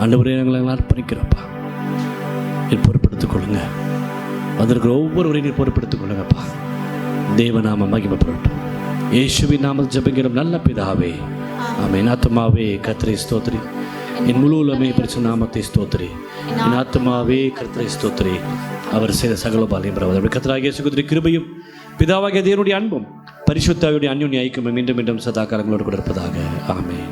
ஆண்டவரே எங்களை அர்ப்பணிக்கிறப்பா, நீர் பொறுப்படுத்திக் கொள்ளுங்க. அதற்கு ஒவ்வொருவரையும் நீர் பொறுப்படுத்திக் கொள்ளுங்கப்பா. தேவ நாம மகிமைப்படட்டும். இயேசுவின் நாமத்தில் ஜெபிக்கிறோம் நல்ல பிதாவே, ஆமென். ஆத்துமாவே கர்த்தரை ஸ்தோத்திரி, என் முழு உள்ளமே பரிசுத்த நாமத்தை ஸ்தோத்திரி. என் ஆத்துமாவே கர்த்தரை ஸ்தோத்திரி, அவர் செய்த சகல பாலியம் பிரபலம். கர்த்தராகிய இயேசு கிறிஸ்துவின் கிருபையும் பிதாவாகிய தேவனுடைய அன்பும் பரிசுத்த ஆவியுடைய அன்யோன்ய ஐக்கியமும் மீண்டும் மீண்டும் சதா காலங்களோடு கூட இருப்பதாக. ஆமென்.